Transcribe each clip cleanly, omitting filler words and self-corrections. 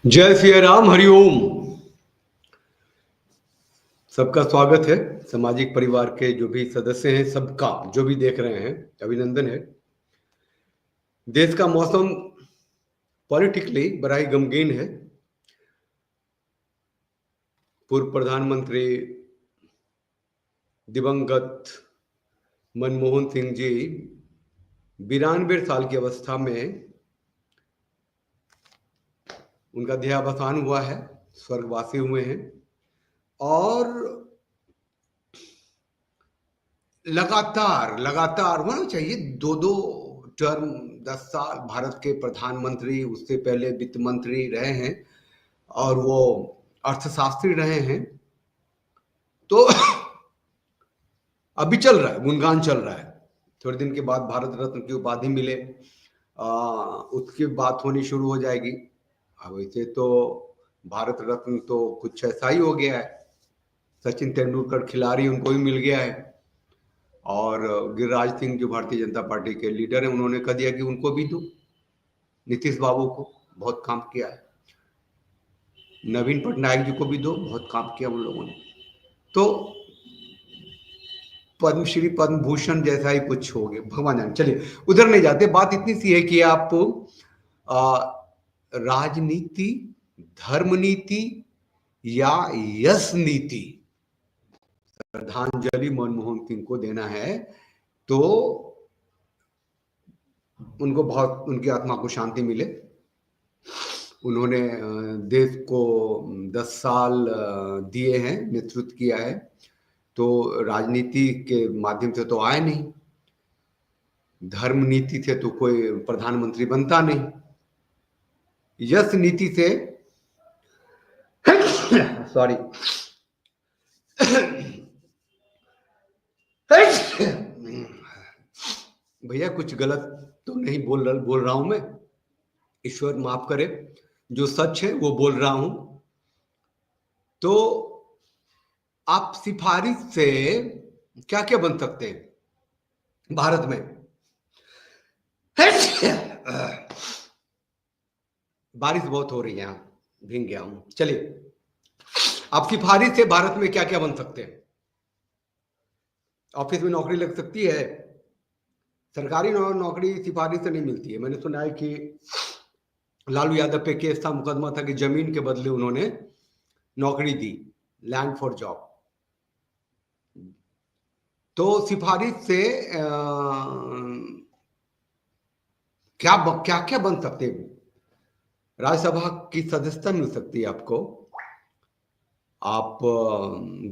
जय सिया राम, हरिओम। सबका स्वागत है। सामाजिक परिवार के जो भी सदस्य हैं, सबका जो भी देख रहे हैं, अभिनंदन है। देश का मौसम पॉलिटिकली बड़ा ही गमगीन है। पूर्व प्रधानमंत्री दिवंगत मनमोहन सिंह जी 92 साल की अवस्था में उनका देहावसान हुआ है, स्वर्गवासी हुए हैं। और लगातार होना चाहिए, दो टर्म 10 साल भारत के प्रधानमंत्री, उससे पहले वित्त मंत्री रहे हैं और वो अर्थशास्त्री रहे हैं। तो अभी चल रहा है, गुणगान चल रहा है। थोड़े दिन के बाद भारत रत्न की उपाधि मिले, उसकी बात होनी शुरू हो जाएगी। अब वैसे तो भारत रत्न तो कुछ ऐसा ही हो गया है, सचिन तेंदुलकर खिलाड़ी, उनको भी मिल गया है। और गिरिराज सिंह जो भारतीय जनता पार्टी के लीडर हैं, उन्होंने कह दिया कि उनको भी दो। नीतीश बाबू को बहुत काम किया है, नवीन पटनायक जी को भी दो, बहुत काम किया उन लोगों ने। तो पद्मश्री पद्म भूषण जैसा ही कुछ हो गया, भगवान जाने। चलिए उधर नहीं जाते। बात इतनी सी है कि आप राजनीति, धर्म नीति या यश नीति श्रद्धांजलि मनमोहन सिंह को देना है तो उनको बहुत, उनकी आत्मा को शांति मिले। उन्होंने देश को 10 साल दिए हैं, नेतृत्व किया है। तो राजनीति के माध्यम से तो आए नहीं, धर्म नीति से तो कोई प्रधानमंत्री बनता नहीं, यश नीति से सॉरी भैया कुछ गलत तो नहीं बोल रहा हूं मैं, ईश्वर माफ करे। जो सच है वो बोल रहा हूं। तो आप सिफारिश से क्या क्या बन सकते हैं भारत में? बारिश बहुत हो रही है, यहां भीग गया हूं। चलिए, आप सिफारिश से भारत में क्या क्या बन सकते हैं? ऑफिस में नौकरी लग सकती है, सरकारी नौकरी सिफारिश से नहीं मिलती है। मैंने सुना है कि लालू यादव पे केस था, मुकदमा था कि जमीन के बदले उन्होंने नौकरी दी, लैंड फॉर जॉब। तो सिफारिश से क्या क्या बन सकते हैं? राज्यसभा की सदस्यता मिल सकती है आपको। आप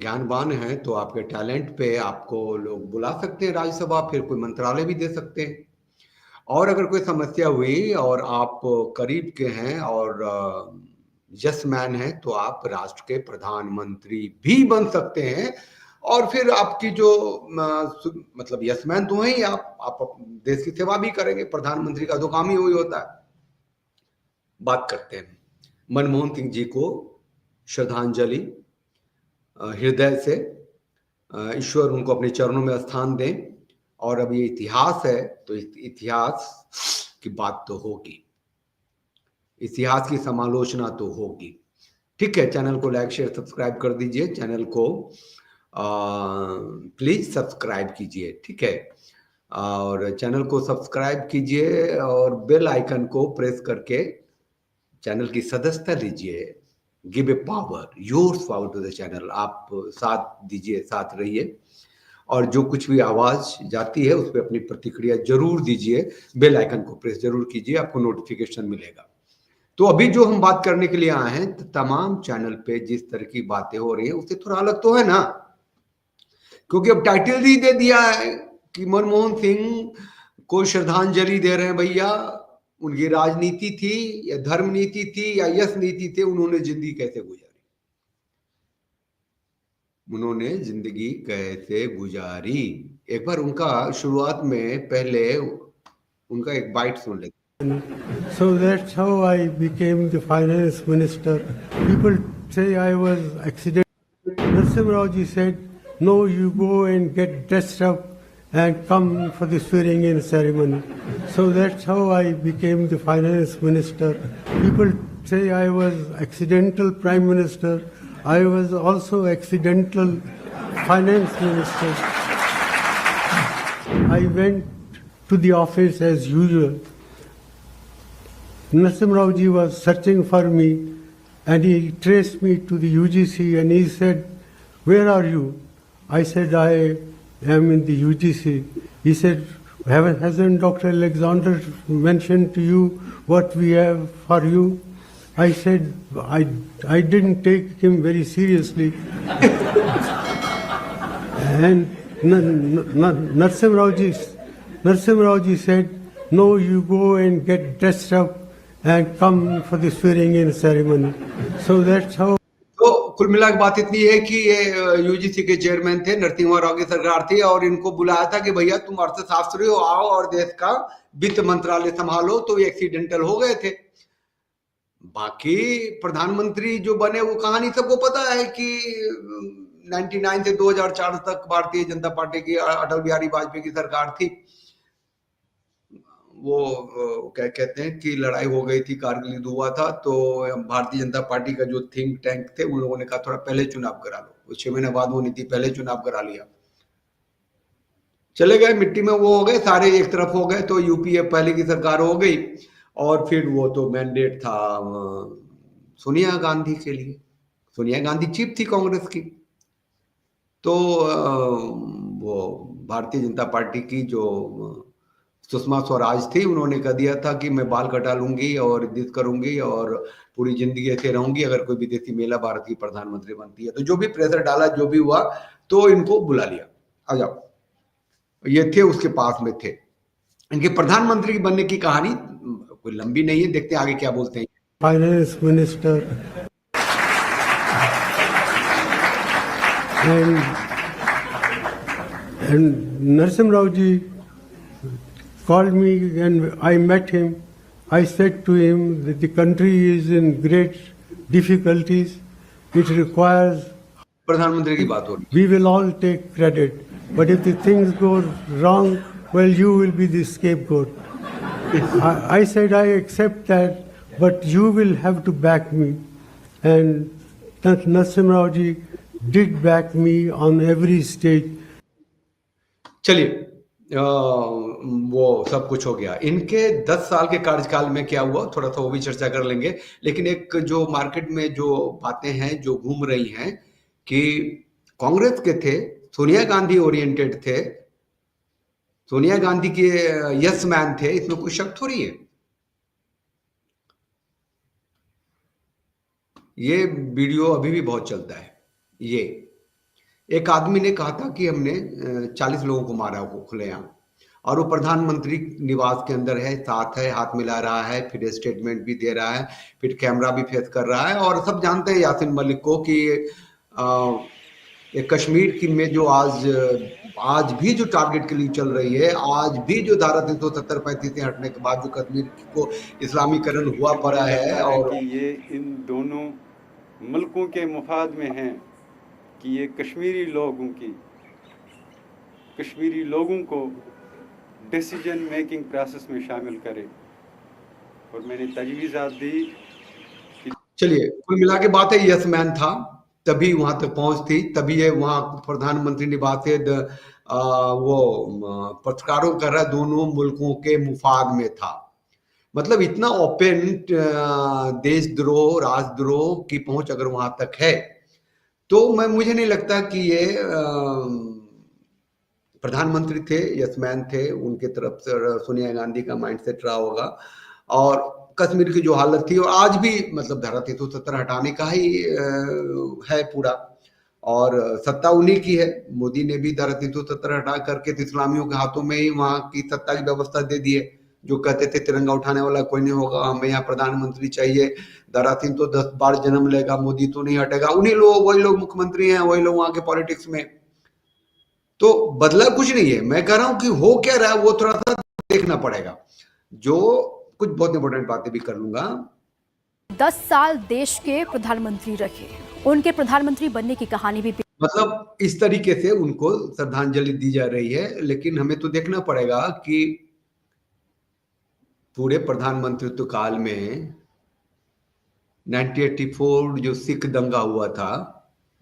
ज्ञानवान हैं तो आपके टैलेंट पे आपको लोग बुला सकते हैं राज्यसभा, फिर कोई मंत्रालय भी दे सकते हैं। और अगर कोई समस्या हुई और आप करीब के हैं और यस मैन है तो आप राष्ट्र के प्रधानमंत्री भी बन सकते हैं। और फिर आपकी जो मतलब यस मैन तो है ही, आप देश की सेवा भी करेंगे। प्रधानमंत्री का तो काम ही वही होता है। बात करते हैं मनमोहन सिंह जी को श्रद्धांजलि, हृदय से ईश्वर उनको अपने चरणों में स्थान दें। और अब ये इतिहास है तो इतिहास की बात तो होगी, इतिहास की समालोचना तो होगी। ठीक है, चैनल को लाइक शेयर सब्सक्राइब कर दीजिए, चैनल को प्लीज सब्सक्राइब कीजिए। ठीक है, और चैनल को सब्सक्राइब कीजिए और बेल आइकन को प्रेस करके चैनल की सदस्यता लीजिए। Give a power, your power to the channel. आप साथ दीजिए, साथ रहिए। और जो कुछ भी आवाज जाती है उस पर अपनी प्रतिक्रिया जरूर दीजिए, बेल आइकन को प्रेस जरूर कीजिए, आपको नोटिफिकेशन मिलेगा। तो अभी जो हम बात करने के लिए आए हैं, तो तमाम चैनल पे जिस तरह की बातें हो रही हैं उससे थोड़ा अलग तो है ना, क्योंकि अब टाइटल ही दे दिया है कि मनमोहन सिंह को श्रद्धांजलि दे रहे हैं। भैया, उनकी राजनीति थी या धर्म नीति थी या यश नीति थी, उन्होंने जिंदगी कैसे गुजारी, उन्होंने जिंदगी कैसे गुजारी। एक बार उनका शुरुआत में पहले उनका एक बाइट सुन लेते। So that's how I became the finance minister. People say I was accidental. Narasimha Rao ji said, no, you go and get dressed up and come for the swearing-in ceremony. So that's how I became the finance minister. People say I was accidental prime minister, I was also accidental finance minister. I went to the office as usual. Narasimha Rao ji was searching for me and he traced me to the UGC and he said, "Where are you?" I said, "I am in the UGC." He said, "Hasn't Dr. Alexander mentioned to you what we have for you?" I said, I didn't take him very seriously. And Narasimha Rao ji said, "No, you go and get dressed up and come for the swearing-in ceremony." So that's how. तो कुल मिला के बात इतनी है कि ये UGC के चेयरमैन थे, नरसिम्हा राव की सरकार थी और इनको बुलाया था कि भैया तुम अर्थशास्त्री हो, आओ और देश का वित्त मंत्रालय संभालो, तो ये एक्सीडेंटल हो गए थे। बाकी प्रधानमंत्री जो बने वो कहानी सबको पता है कि 99 से 2004 तक भारतीय जनता पार्टी की अटल बिहारी वाजपेयी की सरकार थी। वो क्या कहते हैं कि लड़ाई हो गई थी, कारगिल युद्ध हुआ था, तो भारतीय जनता पार्टी का जो थिंक टैंक थे उन लोगों ने कहा थोड़ा पहले चुनाव करा लो, 6 महीने बाद होनी थी, पहले चुनाव करा लिया, चले गए मिट्टी में वो हो गए, सारे एक तरफ हो गए, तो यूपीए पहले की सरकार हो गई। और फिर वो तो मैंडेट था सोनिया गांधी के लिए, सोनिया गांधी चीफ थी कांग्रेस की, तो वो भारतीय जनता पार्टी की जो सुषमा स्वराज थी, उन्होंने कह दिया था कि मैं बाल कटा लूंगी और दिस करूंगी और पूरी जिंदगी ऐसे रहूंगी अगर कोई विदेशी महिला भारत की प्रधानमंत्री बनती है। तो जो भी प्रेशर डाला, जो भी हुआ, तो इनको बुला लिया, आ जाओ। ये थे, उसके पास में थे। इनके प्रधानमंत्री बनने की कहानी कोई लंबी नहीं है, देखते हैं आगे क्या बोलते हैं। Finance minister and Narasimha Rao ji called me and I met him. I said to him that the country is in great difficulties. It requires. प्रधानमंत्री की बात हो रही। We will all take credit, but if the things go wrong, well, you will be the scapegoat. I said I accept that, but you will have to back me. And Narasimha Rao ji did back me on every stage. चलिए, वो सब कुछ हो गया। इनके 10 साल के कार्यकाल में क्या हुआ थोड़ा सा वो भी चर्चा कर लेंगे, लेकिन एक जो मार्केट में जो बातें हैं जो घूम रही हैं कि कांग्रेस के थे, सोनिया गांधी ओरिएंटेड थे, सोनिया गांधी के यस मैन थे, इसमें कोई शक थोड़ी है। ये वीडियो अभी भी बहुत चलता है। ये एक आदमी ने कहा था कि हमने 40 लोगों को मारा हो खुलेआम, और वो प्रधानमंत्री निवास के अंदर है, साथ है, हाथ मिला रहा है, फिर स्टेटमेंट भी दे रहा है, फिर कैमरा भी फेस कर रहा है। और सब जानते हैं यासीन मलिक को कि कश्मीर की में जो आज भी जो टारगेट के लिए चल रही है, आज भी जो धारा 370-35 से हटने के बाद जो कश्मीर को इस्लामीकरण हुआ पड़ा है, और कि ये इन दोनों मुल्कों के मुफाद में है कि ये कश्मीरी लोगों को डिसीजन मेकिंग प्रोसेस में शामिल करे। और मैंने तजवीज़ात दी कि चलिए, कुल मिला के बात है यस मैन था, तभी वहां तक पहुंच थी, तभी ये वहां प्रधानमंत्री निवास से वो पत्रकारों कर रहा, दोनों मुल्कों के मुफाद में था। मतलब इतना ओपन देशद्रोह, राजद्रोह की पहुंच अगर वहां तक है, तो मुझे नहीं लगता कि ये प्रधानमंत्री थे, यसमैन थे, उनके तरफ से सोनिया गांधी का माइंडसेट रहा होगा। और कश्मीर की जो हालत थी, और आज भी मतलब धारा 370 हटाने का ही है पूरा, और सत्ता उन्हीं की है। मोदी ने भी धारा 370 हटा करके इस्लामियों के हाथों में ही वहां की सत्ता की व्यवस्था दे दी है। जो कहते थे तिरंगा उठाने वाला कोई नहीं होगा, हमें यहाँ प्रधानमंत्री चाहिए, धारा 310 बार जन्म लेगा, मोदी तो नहीं हटेगा, उन्हीं लोग, वही लोग मुख्यमंत्री हैं, वही लोग वहां के पॉलिटिक्स में। तो बदला कुछ नहीं है। मैं कह रहा हूं कि हो क्या रहा है वो थोड़ा सा देखना पड़ेगा। जो कुछ बहुत इंपॉर्टेंट बातें भी कर लूंगा। 10 साल देश के प्रधानमंत्री रहे, उनके प्रधानमंत्री बनने की कहानी भी मतलब इस तरीके से उनको श्रद्धांजलि दी जा रही है, लेकिन हमें तो देखना पड़ेगा कि पूरे प्रधानमंत्रित्व काल में 1984 जो सिख दंगा हुआ था,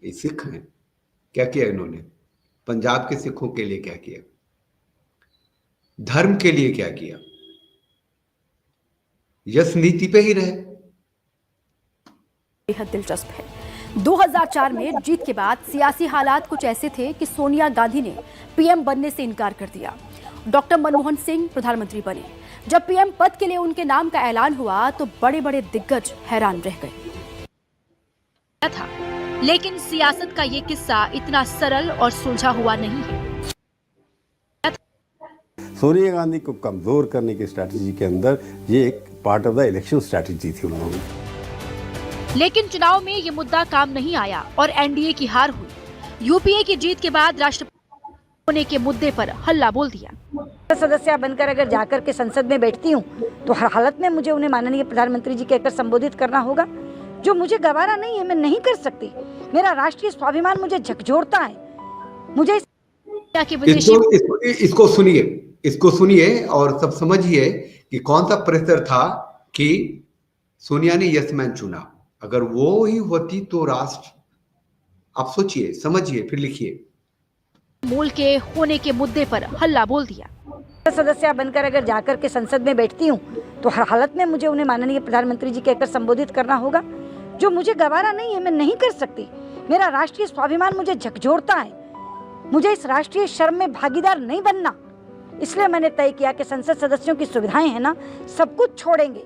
ये सिख हैं, क्या किया इन्होंने? पंजाब के सिखों के लिए क्या किया? धर्म के लिए क्या किया? यस नीति पे ही रहे। बेहद दिलचस्प है। 2004 में जीत के बाद सियासी हालात कुछ ऐसे थे कि सोनिया गांधी ने पीएम बनने से इनकार कर दिया। डॉक्टर मनमोहन सिंह प्रधानमंत्री बने। जब पीएम पद के लिए उनके नाम का ऐलान हुआ तो बड़े बड़े दिग्गज हैरान रह गए था। लेकिन सियासत का ये किस्सा इतना सरल और सुलझा हुआ नहीं है। सोनिया गांधी को कमजोर करने की स्ट्रैटेजी के अंदर ये एक part of the election strategy थी उन्होंने। लेकिन चुनाव में ये मुद्दा काम नहीं आया और एनडीए की हार हुई। यूपीए की जीत के बाद राष्ट्रपति होने के मुद्दे पर हल्ला बोल दिया। सदस्य बनकर अगर जाकर के संसद में बैठती हूँ तो हर हालत में मुझे उन्हें माननीय प्रधानमंत्री जी कहकर संबोधित करना होगा, जो मुझे गवारा नहीं है। मैं नहीं कर सकती। मेरा राष्ट्रीय स्वाभिमान मुझे झकझोरता है। मुझे इसको सुनिए और सब समझिए कि कौन सा प्रेशर था कि सोनिया ने यस मैन चुना। अगर वो ही होती तो राष्ट्र, आप सोचिए, समझिए, फिर लिखिए। मूल के होने के मुद्दे पर हल्ला बोल दिया। सदस्य बनकर अगर जाकर के संसद में बैठती हूँ तो हर हालत में मुझे उन्हें माननीय प्रधानमंत्री जी कहकर संबोधित करना होगा, जो मुझे गवारा नहीं है। मैं नहीं कर सकती। मेरा राष्ट्रीय स्वाभिमान मुझे झकझोरता है। मुझे इस राष्ट्रीय शर्म में भागीदार नहीं बनना। इसलिए मैंने तय किया कि संसद सदस्यों की सुविधाएं हैं ना, सब कुछ छोड़ेंगे,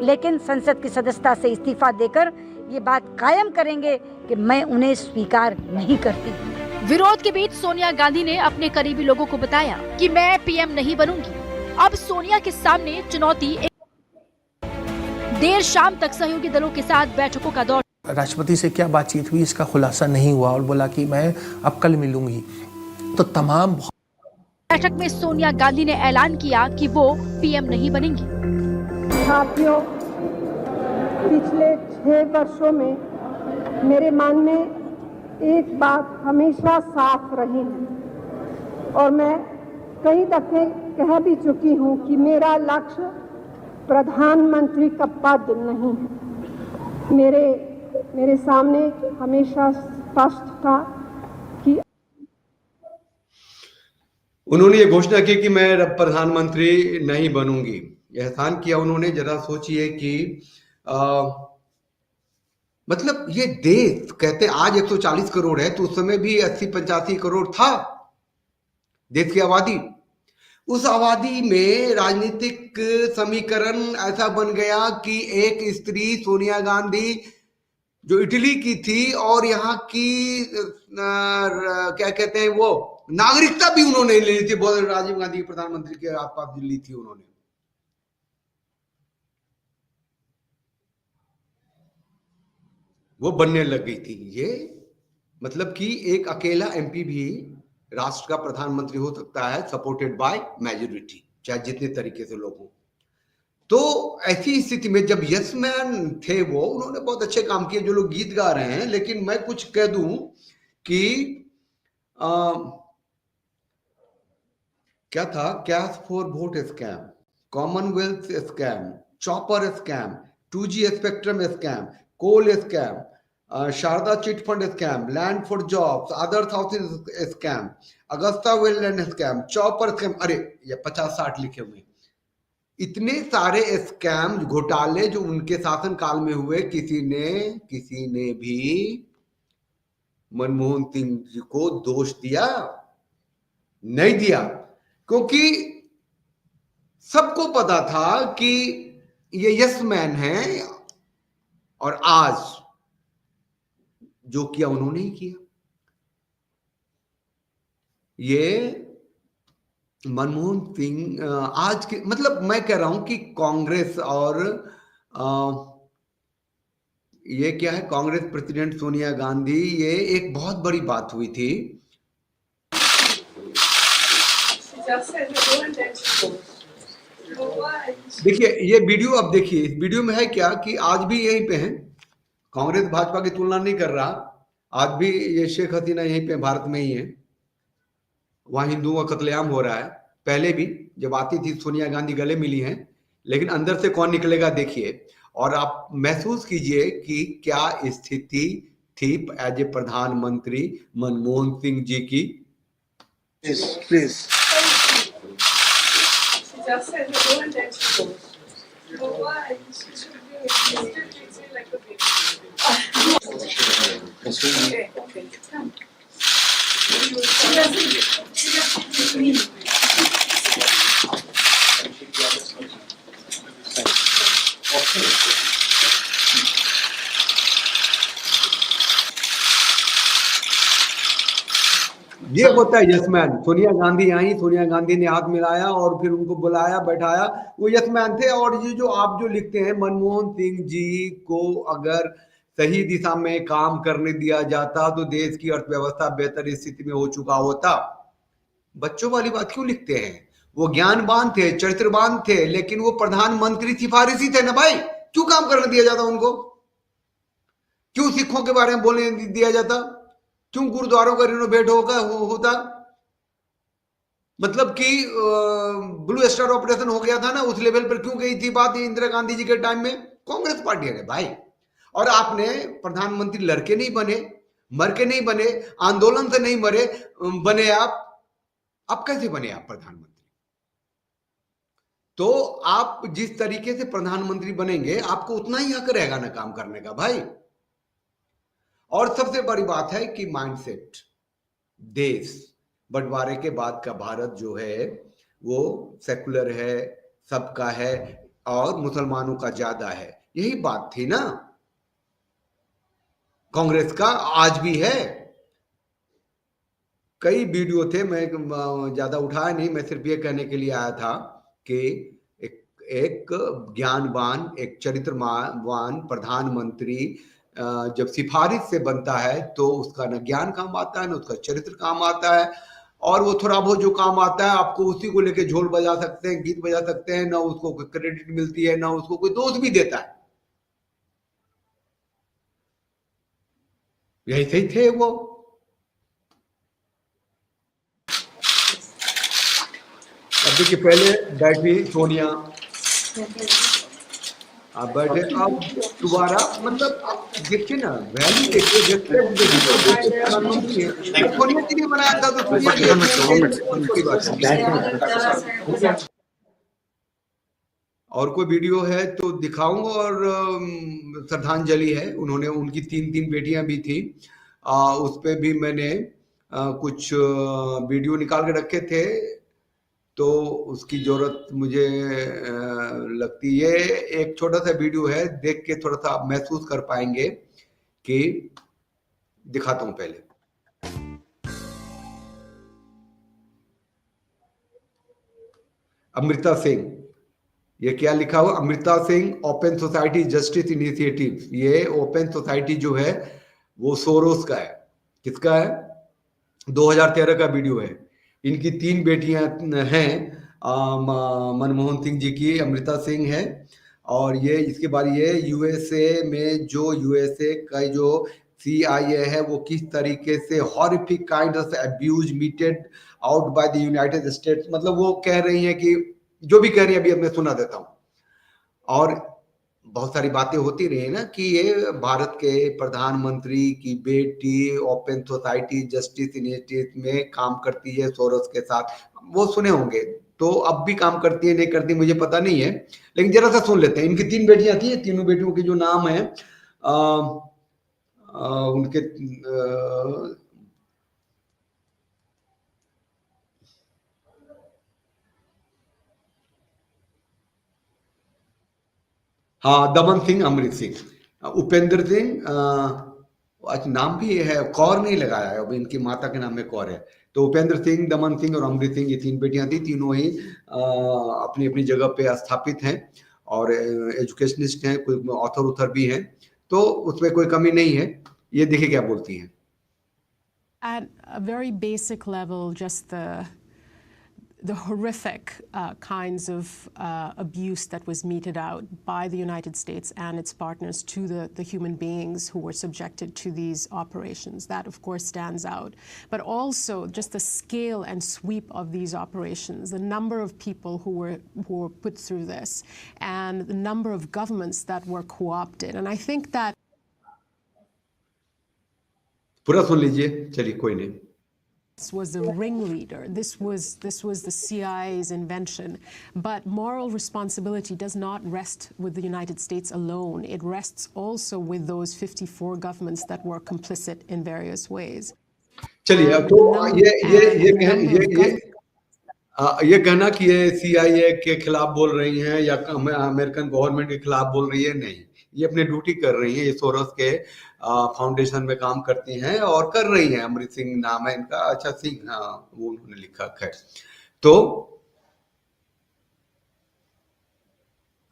लेकिन संसद की सदस्यता से इस्तीफा देकर ये बात कायम करेंगे कि मैं उन्हें स्वीकार नहीं करती। विरोध के बीच सोनिया गांधी ने अपने करीबी लोगों को बताया कि मैं पीएम नहीं बनूंगी। अब सोनिया के सामने चुनौती देर शाम तक सहयोगी दलों के साथ बैठकों का दौर। राष्ट्रपति से क्या बातचीत हुई इसका खुलासा नहीं हुआ और बोला कि मैं अब कल मिलूंगी। तो तमाम बैठक में सोनिया गांधी ने ऐलान किया कि वो पीएम नहीं बनेंगी। साथियों, पिछले 6 वर्षों में मेरे मन में एक बात हमेशा साफ रही है और मैं कई दफे कह भी चुकी हूँ कि मेरा लक्ष्य प्रधानमंत्री का पद नहीं है। मेरे सामने हमेशा स्पष्ट था कि उन्होंने ये घोषणा की कि मैं प्रधानमंत्री नहीं बनूंगी। एहसान किया उन्होंने। जरा सोचिए कि मतलब ये देश, कहते आज 140 करोड़ है तो उस समय भी 80-85 करोड़ था देश की आबादी। उस आबादी में राजनीतिक समीकरण ऐसा बन गया कि एक स्त्री सोनिया गांधी जो इटली की थी और यहाँ की क्या कहते हैं वो नागरिकता भी उन्होंने ले ली थी। राजीव गांधी प्रधानमंत्री के आसपास ली थी उन्होंने। वो बनने लग गई थी। ये मतलब कि एक अकेला एमपी भी राष्ट्र का प्रधानमंत्री हो सकता है, सपोर्टेड बाय मेजोरिटी, चाहे जितने तरीके से लोग हों। तो ऐसी स्थिति में जब यस मैन थे वो, उन्होंने बहुत अच्छे काम किए जो लोग गीत गा रहे हैं। लेकिन मैं कुछ कह दूं कि क्या था, cash for vote scam, Commonwealth scam, chopper scam, 2G spectrum scam, coal scam, Sharda chit fund scam, land for jobs, others housing scam, Agusta Westland scam, chopper scam. अरे ये 50-60 लिखे हुए। इतने सारे स्कैम घोटाले जो उनके शासन काल में हुए, किसी ने भी मनमोहन सिंह जी को दोष दिया नहीं दिया, क्योंकि सबको पता था कि ये यस मैन है और आज जो किया उन्होंने ही किया। ये मनमोहन सिंह आज के, मतलब मैं कह रहा हूं कि कांग्रेस और ये क्या है, कांग्रेस प्रेसिडेंट सोनिया गांधी, ये एक बहुत बड़ी बात हुई थी। देखिए ये वीडियो, अब देखिए इस वीडियो में है क्या कि आज भी यहीं पे हैं, कांग्रेस भाजपा की तुलना नहीं कर रहा, आज भी ये शेख हसीना यहीं पे भारत में ही है, वहां हिंदुओं का कत्लेआम हो रहा है। पहले भी जब आती थी सोनिया गांधी गले मिली हैं, लेकिन अंदर से कौन निकलेगा देखिए। और आप महसूस कीजिए कि क्या स्थिति थी एज ए प्रधानमंत्री मनमोहन सिंह जी की। Please. ये होता है यसमैन। सोनिया गांधी आई, सोनिया गांधी ने हाथ मिलाया और फिर उनको बुलाया, बैठाया, वो यसमैन थे। और ये जो आप जो लिखते हैं, मनमोहन सिंह जी को अगर सही दिशा में काम करने दिया जाता तो देश की अर्थव्यवस्था बेहतर स्थिति में हो चुका होता। बच्चों वाली बात क्यों लिखते हैं? वो ज्ञानवान थे, चरित्रवान थे, लेकिन वो प्रधानमंत्री सिफारिशी थे ना भाई। क्यों काम करने दिया जाता उनको? क्यों सिखों के बारे में बोलने दिया जाता? क्यों गुरुद्वारों का रिनोवेट होता? मतलब कि ब्लू स्टार ऑपरेशन हो गया था ना, उस लेवल पर क्यों गई थी बात इंदिरा गांधी जी के टाइम में? कांग्रेस पार्टी ने भाई। और आपने प्रधानमंत्री लड़के नहीं बने, मर के नहीं बने, आंदोलन से नहीं मरे बने आप कैसे बने आप प्रधानमंत्री? तो आप जिस तरीके से प्रधानमंत्री बनेंगे, आपको उतना ही हक रहेगा ना काम करने का भाई। और सबसे बड़ी बात है कि माइंडसेट, देश बंटवारे के बाद का भारत जो है वो सेकुलर है, सबका है और मुसलमानों का ज्यादा है। यही बात थी ना कांग्रेस का, आज भी है। कई वीडियो थे, मैं ज्यादा उठाया नहीं, मैं सिर्फ ये कहने के लिए आया था कि एक ज्ञानवान, एक चरित्रवान प्रधानमंत्री जब सिफारिश से बनता है तो उसका न ज्ञान काम आता है, न उसका चरित्र काम आता है। और वो थोड़ा बहुत जो काम आता है, आपको उसी को लेके झोल बजा सकते हैं, गीत बजा सकते हैं, ना उसको कोई क्रेडिट मिलती है, ना उसको कोई दोष भी देता है। यही सही थे वो। अब देखिए, पहले बैठी सोनिया, आप बैठे, आप दोबारा, मतलब आप देखिए ना, वैल्यू देखिए, रेस्पेक्ट देखिए। प्रधानमंत्री है, सोनिया जी ने बनाया था तो सोनिया जी और कोई वीडियो है तो दिखाऊंगा। और श्रद्धांजलि है, उन्होंने, उनकी 3 बेटियां भी थी, उस पे भी मैंने कुछ वीडियो निकाल के रखे थे, तो उसकी जरूरत मुझे लगती है। एक छोटा सा वीडियो है, देख के थोड़ा सा महसूस कर पाएंगे कि, दिखाता हूं पहले। अमृता सिंह, ये क्या लिखा हुआ? Amrita Singh, open society justice initiative. ये ओपन सोसाइटी जो है वो सोरोस का है। किसका है? 2013 का वीडियो है। इनकी 3 बेटियां हैं, मनमोहन सिंह जी की, अमृता सिंह है, और ये इसके बाद ये यूएसए में जो यूएसए का जो CIA है वो किस तरीके से horrific kind of abuse meted out by the United states. मतलब वो कह रही हैं कि जो भी कह रही है, अभी मैं सुना देता हूं। और बहुत सारी बातें होती रही ना कि ये भारत के प्रधानमंत्री की बेटी ओपन सोसाइटी जस्टिस इनिशिएटिव में काम करती है सोरोस के साथ, वो सुने होंगे। तो अब भी काम करती है, नहीं करती मुझे पता नहीं है, लेकिन जरा सा सुन लेते हैं। इनकी 3 बेटियां थी, तीनों बेटियों के जो नाम है उनके हाँ, दमन सिंह, अमृत सिंह, उपेंद्र सिंह, आज नाम भी है, कौर नहीं लगाया है, अब इनकी माता के नाम में कौर है। तो उपेंद्र सिंह, दमन सिंह और अमृत सिंह, ये 3 बेटियां थी। तीनों ही अपनी अपनी जगह पे स्थापित हैं और एजुकेशनिस्ट हैं, कोई ऑथर उथर भी हैं, तो उसमें कोई कमी नहीं है। ये देखिए क्या बोलती हैं। At a very basic level, just the horrific kinds of abuse that was meted out by the United States and its partners to the human beings who were subjected to these operations. That, of course, stands out. But also just the scale and sweep of these operations, the number of people who were put through this, and the number of governments that were co-opted. And I think that पूरा सुन लीजिए, चलिए कोई नहीं। This was the ringleader. This was the CIA's invention. But moral responsibility does not rest with the United States alone. It rests also with those 54 governments that were complicit in various ways. चलिए, अब तो ये कहना कि ये CIA के खिलाफ बोल रही हैं या अमेरिकन गवर्नमेंट के खिलाफ बोल रही है, नहीं, ये अपनी ड्यूटी कर रही है। ये सोरोस के फाउंडेशन में काम करती हैं और कर रही हैं। अमृत सिंह नाम है इनका, अच्छा सिंह, हाँ वो उन्होंने लिखा। खैर, तो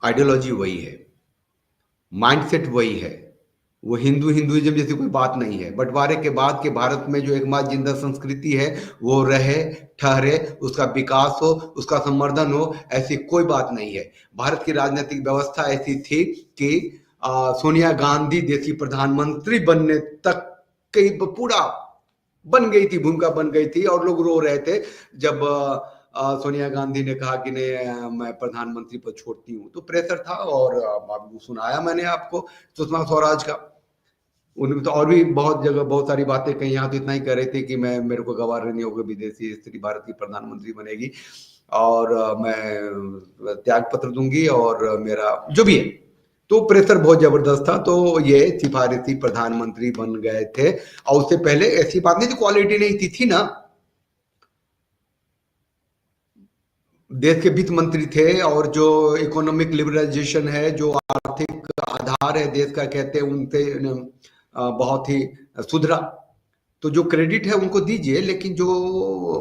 आइडियोलॉजी वही है, माइंडसेट वही है, वो हिंदुइज्म जैसी कोई बात नहीं है। बंटवारे के बाद के भारत में जो एकमात्र जिंदा संस्कृति है वो रहे, ठहरे, उसका विकास हो, उसका संवर्धन हो, ऐसी कोई बात नहीं है। भारत की राजनीतिक व्यवस्था ऐसी थी कि सोनिया गांधी देशी प्रधानमंत्री बनने तक कई पूरा बन गई थी, भूमिका बन गई थी, और लोग रो रहे थे जब सोनिया गांधी ने कहा कि नहीं मैं प्रधानमंत्री पद छोड़ती हूँ, तो प्रेशर था। और आपको सुनाया मैंने आपको सुषमा स्वराज का, उन्होंने तो और भी बहुत जगह बहुत सारी बातें कही। यहाँ तो इतना ही कह रहे थे कि मेरे को गवार नहीं होगा, विदेशी स्त्री भारत की प्रधानमंत्री बनेगी और मैं त्याग पत्र दूंगी और मेरा जो भी है, तो प्रेशर बहुत जबरदस्त था। तो ये सिफारिशी प्रधानमंत्री बन गए थे। और उससे पहले ऐसी बात नहीं थी, क्वालिटी नहीं थी ना, देश के वित्त मंत्री थे और जो इकोनॉमिक लिबरलाइजेशन है, जो आर्थिक आधार है देश का, कहते हैं उनसे बहुत ही सुधरा। तो जो क्रेडिट है उनको दीजिए, लेकिन जो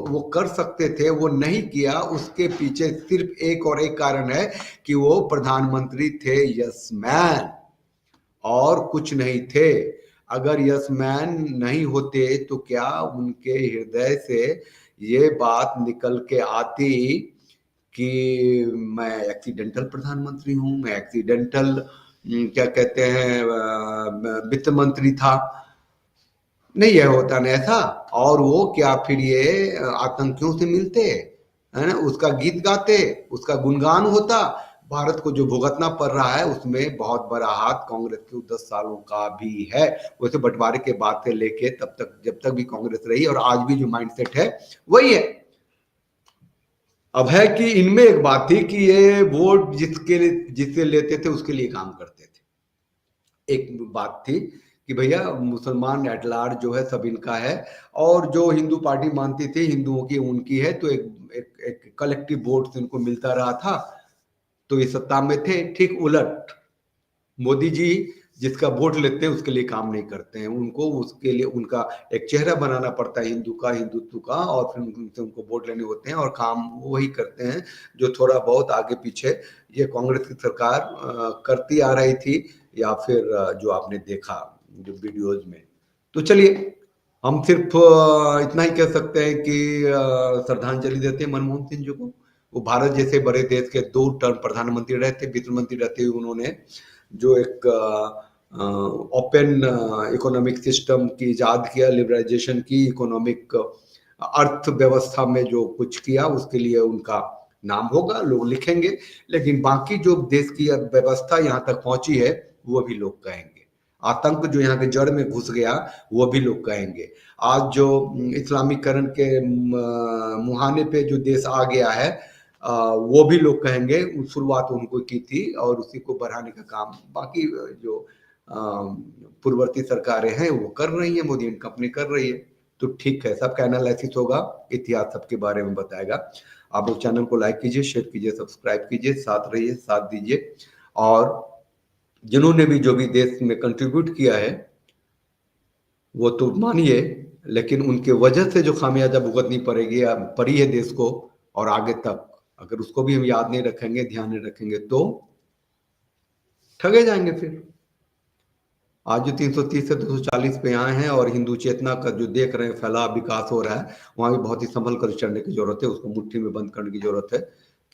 वो कर सकते थे वो नहीं किया। उसके पीछे सिर्फ एक और एक कारण है कि वो प्रधानमंत्री थे यस मैन, और कुछ नहीं थे। अगर यस मैन नहीं होते तो क्या उनके हृदय से ये बात निकल के आती कि मैं एक्सीडेंटल प्रधानमंत्री हूं, मैं एक्सीडेंटल क्या कहते हैं वित्त मंत्री था? नहीं, यह होता नहीं ऐसा। और वो क्या फिर ये आतंकियों से मिलते, है ना, उसका गीत गाते, उसका गुणगान होता। भारत को जो भुगतना पड़ रहा है उसमें बहुत बड़ा हाथ कांग्रेस के 10 सालों का भी है। वैसे बंटवारे के बाद से लेके तब तक, जब तक भी कांग्रेस रही, और आज भी जो माइंडसेट है वही है। अब है कि इनमें एक बात थी कि ये वोट जिससे लेते थे उसके लिए काम करते थे। एक बात थी कि भैया मुसलमान एट लार्ज जो है सब इनका है, और जो हिंदू पार्टी मानती थी हिंदुओं की उनकी है, तो एक कलेक्टिव वोट से उनको मिलता रहा था, तो ये सत्ता में थे। ठीक उलट मोदी जी जिसका वोट लेते हैं उसके लिए काम नहीं करते हैं, उनको उसके लिए उनका एक चेहरा बनाना पड़ता है हिंदू का, हिंदुत्व का, और फिर उनसे उनको वोट लेने होते हैं, और काम वही करते हैं जो थोड़ा बहुत आगे पीछे ये कांग्रेस की सरकार करती आ रही थी, या फिर जो आपने देखा जो वीडियोज में। तो चलिए हम सिर्फ इतना ही कह सकते हैं कि श्रद्धांजलि देते हैं मनमोहन सिंह जी को। वो भारत जैसे बड़े देश के 2 टर्म प्रधानमंत्री रहे थे, वित्त मंत्री रहते हुए उन्होंने जो एक ओपन इकोनॉमिक सिस्टम की इजाद किया, लिबरलाइजेशन की, इकोनॉमिक अर्थव्यवस्था में जो कुछ किया, उसके लिए उनका नाम होगा, लोग लिखेंगे। लेकिन बाकी जो देश की अर्थव्यवस्था यहाँ तक पहुंची है वो भी लोग कहेंगे। आतंक जो यहाँ के जड़ में घुस गया वो भी लोग कहेंगे। आज जो इस्लामीकरण के मुहाने पे जो देश आ गया है वो भी लोग कहेंगे। शुरुआत उनको की थी और उसी को बढ़ाने का काम बाकी जो पूर्ववर्ती सरकारें हैं वो कर रही हैं, मोदी कंपनी कर रही है। तो ठीक है, सबका एनालिसिस होगा, इतिहास सबके बारे में बताएगा। आप लोग चैनल को लाइक कीजिए, शेयर कीजिए, सब्सक्राइब कीजिए, साथ रहिए, साथ दीजिए। और जिन्होंने भी जो भी देश में कंट्रीब्यूट किया है वो तो मानिए, लेकिन उनके वजह से जो खामियाजा भुगतनी पड़ी है देश को और आगे तक, अगर उसको भी हम याद नहीं रखेंगे, ध्यान नहीं रखेंगे तो ठगे जाएंगे फिर। आज जो 330 से 240 पे आए हैं और हिंदू चेतना का जो देख रहे हैं फैलाव विकास हो रहा है, वहां भी बहुत ही संभल कर चढ़ने की जरूरत है। उसको मुट्ठी में बंद करने की जरूरत है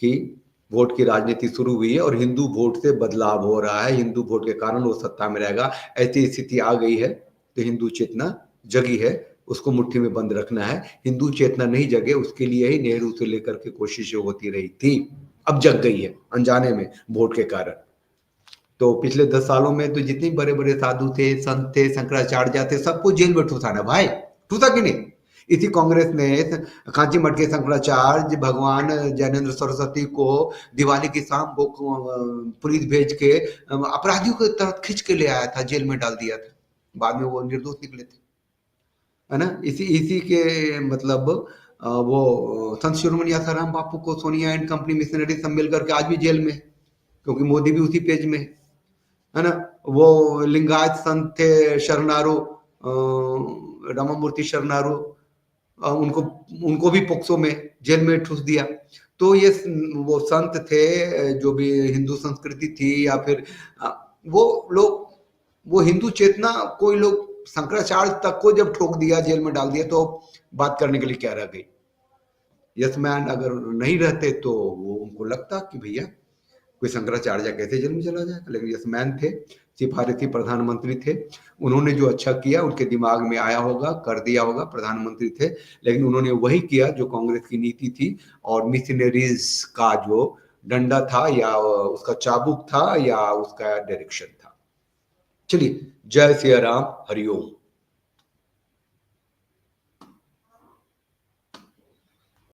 कि वोट की राजनीति शुरू हुई है और हिंदू वोट से बदलाव हो रहा है, हिंदू वोट के कारण वो सत्ता में रहेगा। ऐसी स्थिति आ गई है तो हिंदू चेतना जगी है, उसको मुट्ठी में बंद रखना है। हिंदू चेतना नहीं जगे, उसके लिए ही नेहरू से लेकर के कोशिशें होती रही थी, अब जग गई है अनजाने में वोट के कारण। तो पिछले 10 सालों में तो जितने बड़े बड़े साधु थे, संत थे, शंकराचार्य थे, सबको जेल में ठूसा ना भाई, ठूसा कि नहीं? इसी कांग्रेस ने कांची मठ के शंकराचार्य भगवान जैनेन्द्र सरस्वती को दिवाली की शाम को पुलिस भेज के अपराधियों के तरफ खींच के ले आया था, जेल में डाल दिया था, बाद में वो निर्दोष निकले थे, है ना। इसी के मतलब वो संत शिरोमणि आसाराम बापू को सोनिया एंड कंपनी मिशनरी सब मिल करके आज भी जेल में, क्योंकि मोदी भी उसी पेज में है ना। वो लिंगायत संत थे शरणारू, रामामूर्ति शरणारू, उनको भी पोक्सो में जेल में ठूस दिया। तो ये वो संत थे जो भी हिंदू संस्कृति थी, या फिर वो लोग, वो हिंदू चेतना, कोई लोग शंकराचार्य तक को जब ठोक दिया, जेल में डाल दिया, तो बात करने के लिए क्या रह गई? यस मैन अगर नहीं रहते तो वो उनको लगता कि भैया कोई शंकराचार्य कैसे जेल में चला जाए, लेकिन यस मैन थे, सिफारिशी प्रधानमंत्री थे, उन्होंने जो अच्छा किया उनके दिमाग में आया होगा, कर दिया होगा, प्रधानमंत्री थे, लेकिन उन्होंने वही किया जो कांग्रेस की नीति थी और मिशनरीज का जो डंडा था या उसका चाबुक था या उसका डायरेक्शन था। चलिए, जय सिया राम, हरिओम।